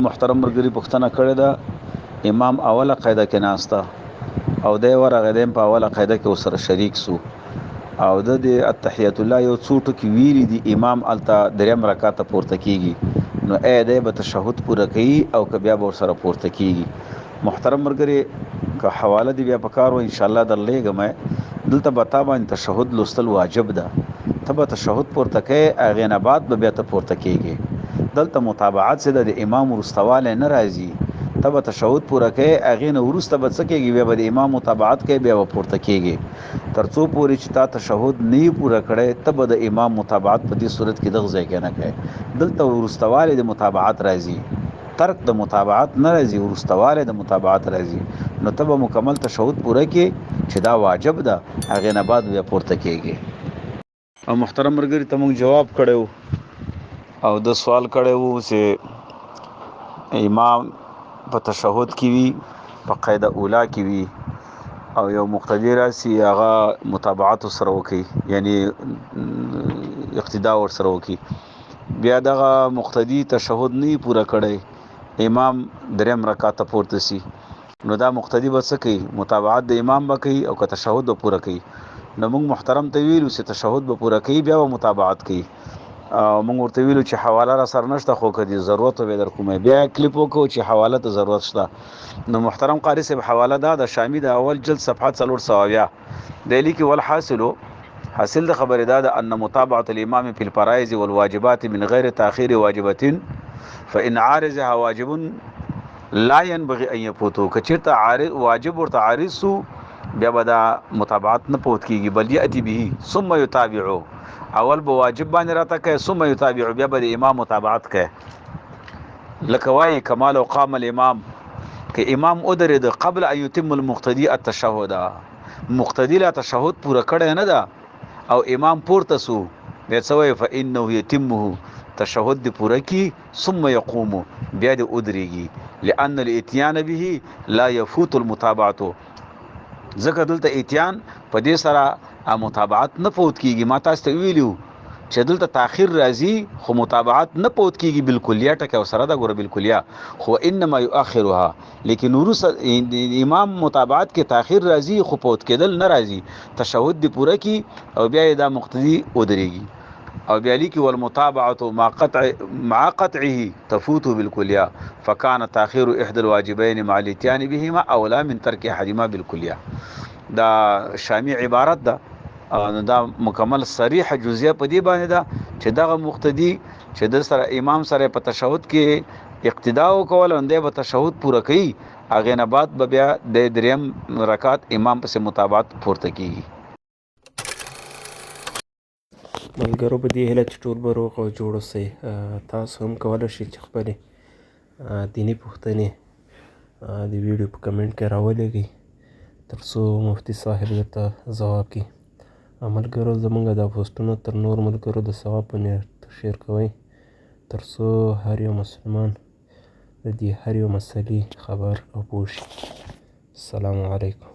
محترم مرګري پښتنه کړې ده امام اوله قاعده کې ناستا او د ورغه دیم په اوله قاعده کې وسره شریک سو او د التحیات الله یو څوټو کې ویلي دي امام التا دریم رکعت پورته کیږي نو اې د به تشهود پوره کوي او که بیا به سره پورته کیږي محترم مرګري که حواله دی بیا پکارو ان شاء الله درلېګم دلته به تا باندې تشهود لوستل واجب ده ته به تشهود پورته کوي اغه نه بعد به بیا ته پورته کیږي دلته متابعت سره د امام ورستواله نه راځي ته به تشهود پوره کوي اغه نه ورسته به څه کیږي بیا به د امام متابعت کوي بیا به پورته کیږي ترڅو پوری چې تا تشهود نه پوره کړي ته به د امام متابعت په دې صورت کې دغه ځای کې نه کوي دلته ورستواله د متابعت راځي ترک د متابعت نه راځي ورستواله د متابعت راځي نو ته به مکمل تشهود پوره کې چې دا واجب ده هغه نه بعد بیا پورته کیږي او محترم مرګري ته موږ جواب کړو او د سوال کړو چې امام په تشهود کې وي په قاعده اوله کې وي او یو مقتدی راسي هغه متابعت سره وکي یعنی اقتدا ور سره وکي بیا دغه مقتدی تشهود نه پوره کړي امام دریم رکعت پورته سي نو دا مقتدی به څه کوي متابعت د امام به کوي او که تشهود به پوره کوي نو موږ محترم ته ویلو چې تشهود به پوره کوي بیا به متابعت کوي موږ ورته ویلو چې حواله را سر نشته خو کدي ضرورت به در کومه بیا کلیپ وکړو چې حواله ته ضرورت شته نو محترم قاری صاحب حواله دا د شامی د اول جلد صفحات 300 دلی کې حاصل د خبر دا د ان متابعه الامام في الفرائض والواجبات من غير تاخير واجبات فان عارضها واجب لا ينبغي ان يفوتو کچته عارض واجب ورته عارض سو بیا به دا متابعت نه پوت کیږي بل یاتی به ثم يتابعو اول به واجب باندې راته کوي ثم يتابعو بیا به د امام متابعت کوي لکه وایي کمال او قام الامام که امام ادرد قبل ان يتم المقتدي التشهد مقتدی لا تشهود پوره کړی نه ده او امام پورته سو بیا څوی فانه يتمه تشهود دی پوره کی ثم يقوم بیا د ادریږي لان الاتيان به لا يفوت المتابعه ځکه دلته اتيان په دې سره متابعت نه پوت کیږي ما تاسو ته ویلو چې دلته تاخير راځي خو متابعت نه پوت کیږي بالکلیه ټکه سره دا ګوره بالکلیه خو انما يؤخرها لیکن ورس امام متابعت کې تاخير راځي خو پوت کېدل نه راځي تشهود دی پوره کی او بیا دا مقتدی ودرېږي او بیا لیکي والمتابعه مع قطعه تفوت بالكليه فكان تاخير احدى الواجبين مع الاتيان بهما اولى من ترك احدهما بالكليه دا شامي عبارت ده دا مکمل صریح جزئیه په دی باندې ده چې دغه مقتدی چې د سره امام سره په تشهود کې اقتدا وکول اندې به تشهود پوره کوي اغه نه بعد به بیا د دریم رکعت امام پس مطابقت پورته کیږي ملګرو په دې هیله چې ټول به روغ او جوړ اوسئ تاسو هم کولی شئ چې خپلې دیني پوښتنې د ویډیو په کمنټ کې راولېږئ تر څو مفتي صاحب درته ځواب کړي ملګرو زموږ دا پوسټونه تر نور ملګرو د ثواب په نیت شیر کوئ تر څو هر یو مسلمان د دې هر یو مسلې خبر او پوه شي السلام علیکم